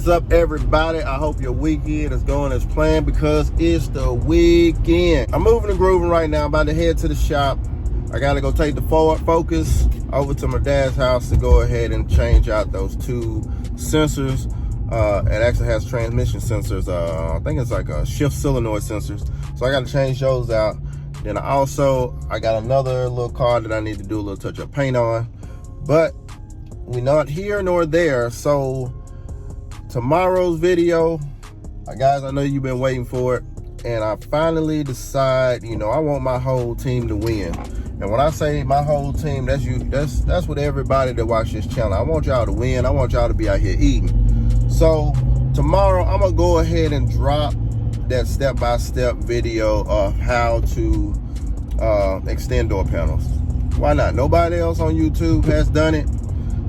is up, everybody? I hope your weekend is going as planned because it's the weekend. I'm moving and grooving right now. I'm about to head to the shop. I gotta go take the Ford Focus over to my dad's house to go ahead and change out those two sensors. It actually has transmission sensors. I think it's like a shift solenoid sensors. So I gotta change those out. Then I got another little car that I need to do a little touch-up paint on. But we're not here nor there. So tomorrow's video, guys, I know you've been waiting for it. And I finally decide, you know, I want my whole team to win. And when I say my whole team, that's you. That's with everybody that watch this channel. I want y'all to win. I want y'all to be out here eating. So tomorrow, I'm gonna go ahead and drop that step-by-step video of how to extend door panels. Why not? Nobody else on YouTube has done it.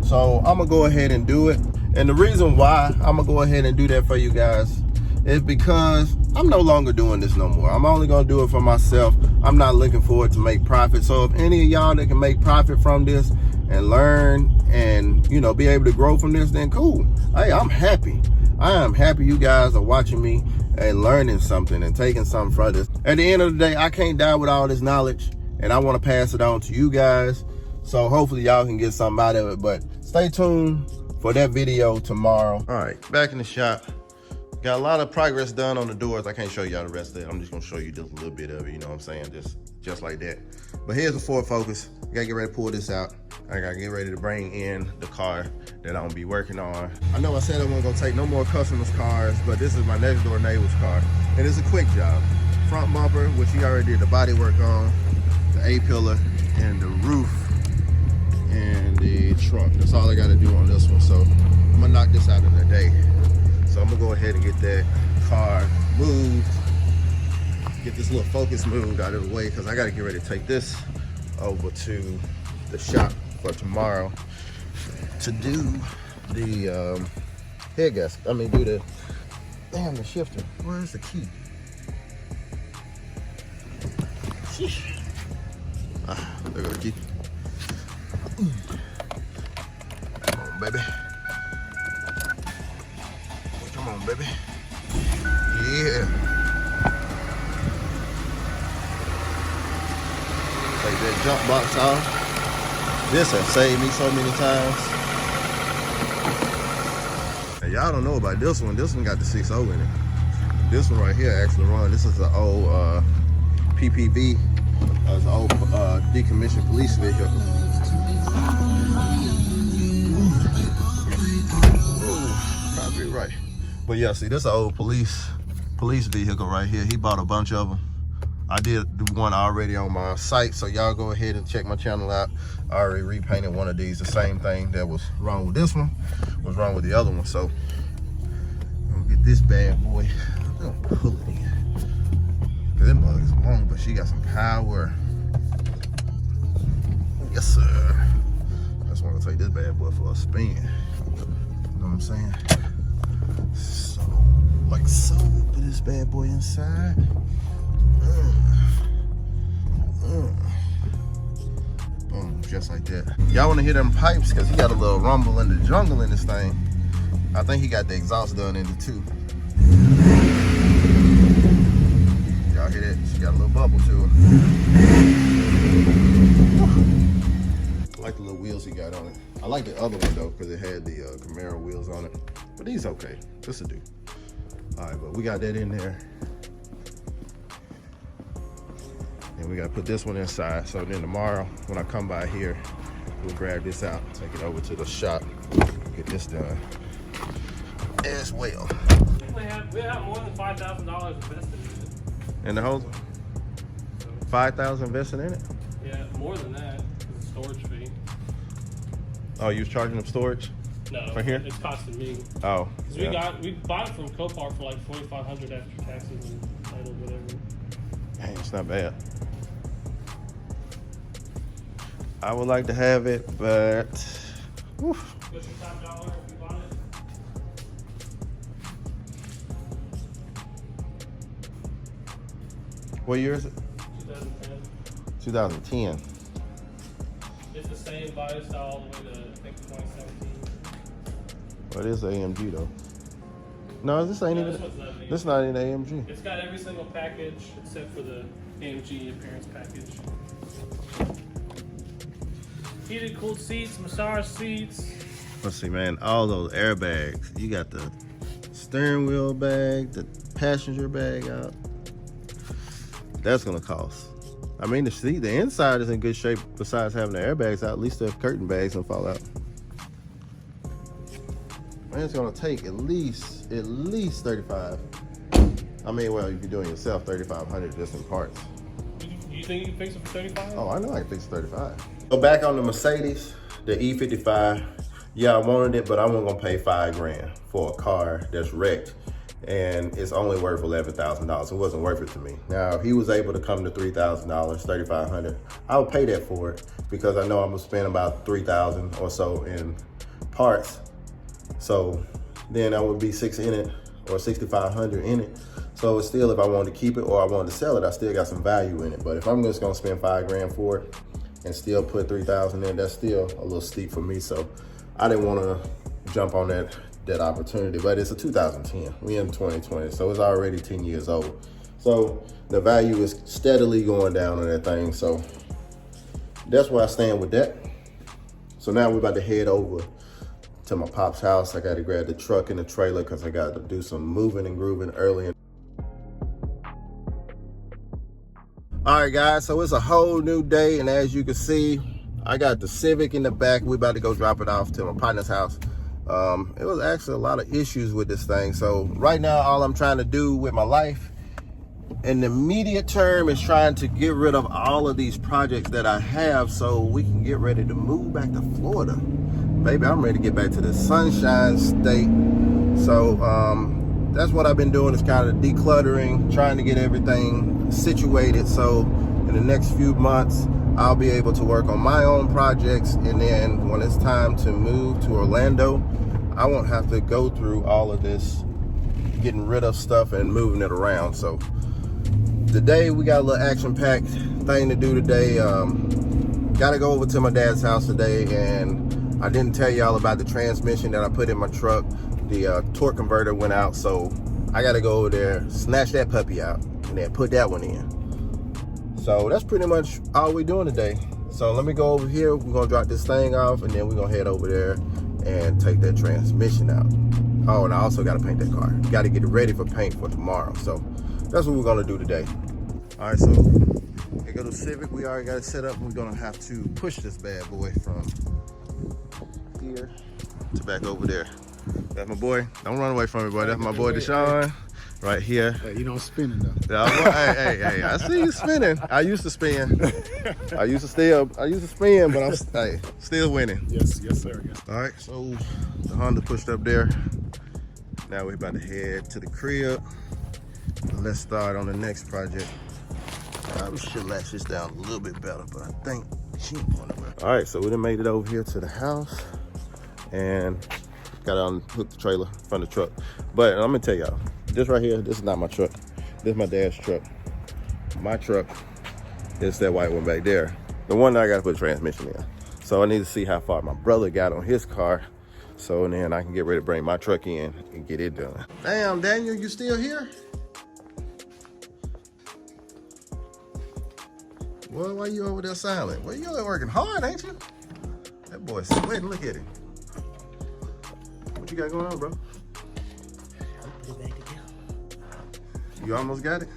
So I'm gonna go ahead and do it. And the reason why I'm gonna go ahead and do that for you guys is because I'm no longer doing this no more. I'm only gonna do it for myself. I'm not looking for it to make profit. So if any of y'all that can make profit from this and learn and, you know, be able to grow from this, then cool. Hey, I'm happy. I am happy you guys are watching me and learning something and taking something from this. At the end of the day, I can't die with all this knowledge, and I want to pass it on to you guys. So hopefully y'all can get something out of it. But stay tuned for that video tomorrow. All right, back in the shop. Got a lot of progress done on the doors. I can't show y'all the rest of it. I'm just gonna show you just a little bit of it, you know what I'm saying? Just like that. But here's the Ford Focus. I gotta get ready to pull this out. I gotta get ready to bring in the car that I'm gonna be working on. I know I said I wasn't gonna take no more customers' cars, but this is my next door neighbor's car. And it's a quick job. Front bumper, which he already did the body work on, the A-pillar, and the roof, and the trunk. That's all I gotta do on this one. So I'm gonna knock this out in a day. So I'm gonna go ahead and get that car moved, get this little Focus moved out of the way, because I gotta get ready to take this over to the shop for tomorrow to do the head gasket. I mean, do the, damn, the shifter. Where's the key? Sheesh. Ah, there goes the key. Come on, baby. Come on, baby. Yeah. Take that jump box off. This has saved me so many times. And y'all don't know about this one. This one got the 6.0 in it. This one right here actually runs. This is an old PPV. It's an old decommissioned police vehicle. Probably right. But yeah, see, this is an old police vehicle right here. He bought a bunch of them. I did one already on my site, so y'all go ahead and check my channel out. I already repainted one of these. The same thing that was wrong with this one was wrong with the other one. So I'm gonna get this bad boy. I'm gonna pull it in. Cause this mug is long, but she got some power. Yes, sir. I just want to take this bad boy for a spin. You know what I'm saying? So, like so, put this bad boy inside. Boom, just like that. Y'all want to hear them pipes? Because he got a little rumble in the jungle in this thing. I think he got the exhaust done in it too. Y'all hear that? She got a little bubble to her. I like the little wheels he got on it. I like the other one though, because it had the Camaro wheels on it. But these okay. This will do. All right, but we got that in there. And we got to put this one inside. So then tomorrow, when I come by here, we'll grab this out, take it over to the shop, get this done as well. We have more than $5,000 invested in it. In the hose? 5,000 invested in it? Yeah, more than that. It's a storage fee. Oh, you was charging them storage? No, for here? It's costing me. Oh, Because we bought it from Copart for like $4,500 after taxes and title, whatever. Dang, it's not bad. I would like to have it, but oof. What's your top dollar if you bought it? What year is it? 2010. 2010. It's the same body style all the way to, I think, 2017. Well, it is AMG though. No, this ain't No, even. this one's not an This not an AMG. It's got every single package except for the AMG appearance package. Heated, cooled seats, massage seats. Let's see, man. All those airbags. You got the steering wheel bag, the passenger bag out. That's gonna cost. I mean, the inside is in good shape. Besides having the airbags out, at least the curtain bags don't fall out. Man, it's gonna take at least 35. I mean, well, if you're doing it yourself, 3,500 just in parts. You think you can fix it for 35? Oh, I know I can fix 35. So back on the Mercedes, the E55. Yeah, I wanted it, but I wasn't gonna pay $5 grand for a car that's wrecked, and it's only worth $11,000. It wasn't worth it to me. Now, if he was able to come to $3,000, $3,500, I would pay that for it because I know I'm gonna spend about $3,000 or so in parts. So then I would be $6 in it or $6,500 in it. So it's still, if I wanted to keep it or I wanted to sell it, I still got some value in it. But if I'm just gonna spend $5 grand for it and still put $3,000 in, that's still a little steep for me. So I didn't want to jump on that opportunity, but it's a 2010. We in 2020, so it's already 10 years old. So the value is steadily going down on that thing. So that's where I stand with that. So now we're about to head over to my pop's house. I got to grab the truck and the trailer because I got to do some moving and grooving early. All right, guys, so it's a whole new day, and as you can see, I got the Civic in the back. We're about to go drop it off to my partner's house. It was actually a lot of issues with this thing. So right now, all I'm trying to do with my life in the immediate term is trying to get rid of all of these projects that I have so we can get ready to move back to Florida. Baby, I'm ready to get back to the Sunshine State. So that's what I've been doing, is kind of decluttering, trying to get everything situated. So in the next few months, I'll be able to work on my own projects, and then when it's time to move to Orlando, I won't have to go through all of this getting rid of stuff and moving it around. So today we got a little action-packed thing to do today. Gotta go over to my dad's house today, and I didn't tell y'all about the transmission that I put in my truck. The torque converter went out, so I gotta go over there, snatch that puppy out, and then put that one in. So that's pretty much all we're doing today. So let me go over here. We're gonna drop this thing off, and then we're gonna head over there and take that transmission out. Oh, and I also gotta paint that car. Gotta get it ready for paint for tomorrow. So that's what we're gonna do today. All right, so we go to Civic. We already got it set up. We're gonna have to push this bad boy from here to back over there. That's my boy. Don't run away from me, boy. That's my boy Deshaun. Right here. Hey, you don't spin it though. Hey, I see you spinning. I used to spin. I used to spin, but I'm still winning. Yes, sir. Yes. All right, so the Honda pushed up there. Now we're about to head to the crib. Let's start on the next project. I should latch this down a little bit better, but I think she ain't going nowhere. All right, so we done made it over here to the house and got to unhook the trailer from the truck. But I'm gonna tell y'all, this right here, this is not my truck. This is my dad's truck. My truck is that white one back there. The one that I gotta put a transmission in. So I need to see how far my brother got on his car, so then I can get ready to bring my truck in and get it done. Damn, Daniel, you still here? Well, why you over there silent? Well, you're working hard, ain't you? That boy's sweating, look at him. What you got going on, bro? You almost got it?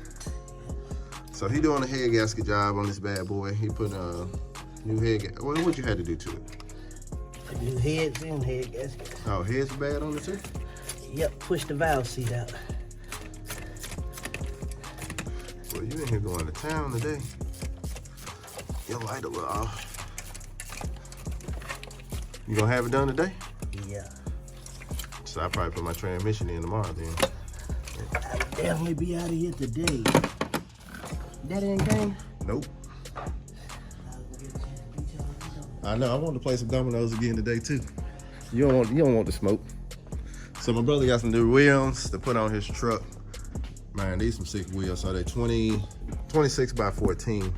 So he doing a head gasket job on this bad boy. He put a new head gasket. What you had to do to it? New heads and head gasket. Oh, head's bad on it too? Yep, push the valve seat out. Well, you in here going to town today. Your light a little off. You gonna have it done today? Yeah. So I'll probably put my transmission in tomorrow then. I'll definitely be out of here today. That ain't game? Nope. I know, I want to play some dominoes again today too. You don't want the smoke. So my brother got some new wheels to put on his truck. Man, these some sick wheels. So they're 26 by 14.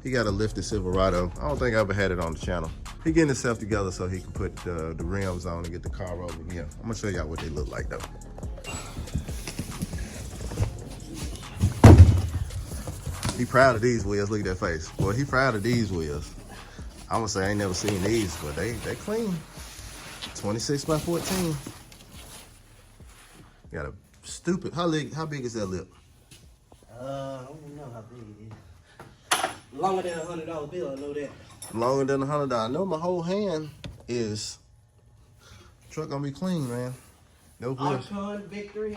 He got a lifted Silverado. I don't think I ever had it on the channel. He getting himself together so he can put the rims on and get the car rolling. Yeah, I'm gonna show y'all what they look like though. He proud of these wheels. Look at that face. Boy, he proud of these wheels. I'm gonna say I ain't never seen these, but they clean. 26 by 14. Got a stupid, how big is that lip? I don't know how big it is. Longer than $100 bill, I know that. Longer than $100. I know my whole hand is, truck gonna be clean, man. No question. Archon Victory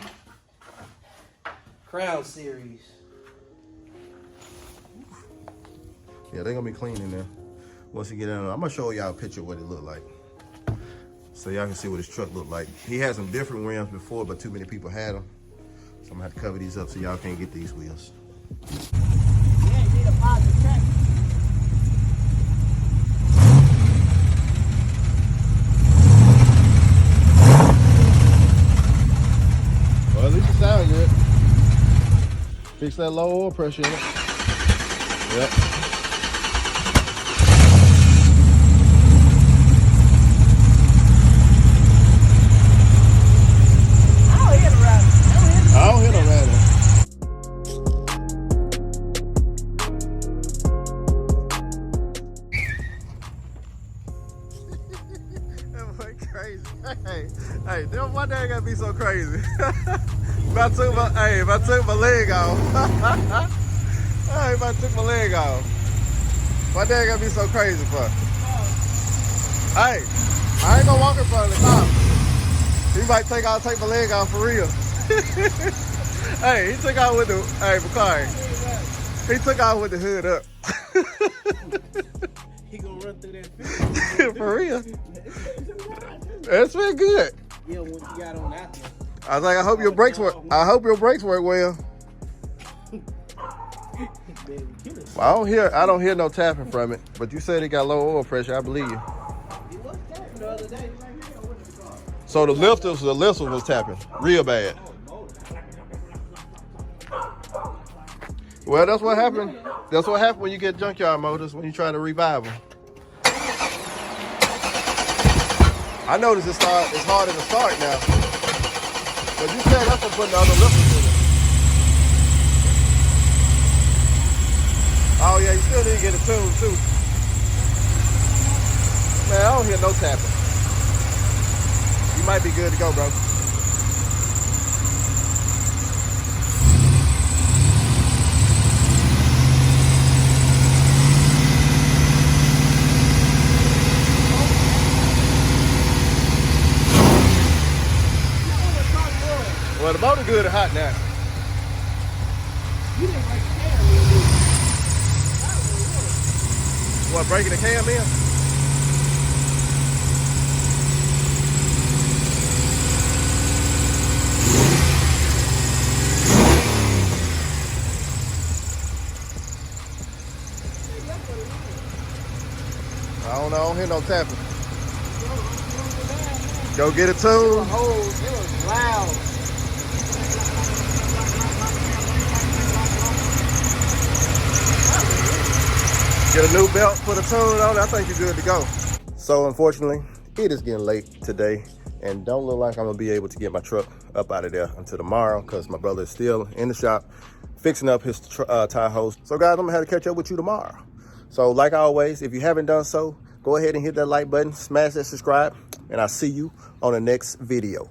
Crown Series. Yeah, they're gonna be clean in there. Once you get in there, I'm gonna show y'all a picture of what it looked like. So y'all can see what his truck looked like. He had some different rims before, but too many people had them. So I'm gonna have to cover these up so y'all can't get these wheels. Yeah, you need a positive track. Well, at least it sounds good. Fix that low oil pressure in it. Yep. I don't hear no rattling. That boy crazy. Hey, why that gotta be so crazy? If I took my leg off. Hey, if I took my leg off. Why that gotta be so crazy for? Hey, I ain't gonna walk in front of the car. He might take my leg off for real. Hey, he took out with the, hey, Bakari. He took out with the hood up. He gonna run through that field. For real. That's been good. Yeah, once you got on that one. I was like, I hope your brakes work. I hope your brakes work well. I don't hear no tapping from it. But you said it got low oil pressure. I believe you. It was tapping the other day. So the lifter was tapping real bad. Well, that's what happened. That's what happened when you get junkyard motors, when you try to revive them. I noticed it's harder to start now. But you said that's for putting the other lifters in it. Oh yeah, you still need to get it tuned too. Man, I don't hear no tapping. You might be good to go, bro. Well, the motor good and hot now. You didn't break the cam in, did you? What, breaking the cam in? I don't hear no tapping. Go get it tuned. It was loud. Get a new belt, put a tune on it, I think you're good to go. So unfortunately, it is getting late today and don't look like I'm gonna be able to get my truck up out of there until tomorrow because my brother is still in the shop fixing up his tire hose. So guys, I'm gonna have to catch up with you tomorrow. So like always, if you haven't done so, go ahead and hit that like button, smash that subscribe, and I'll see you on the next video.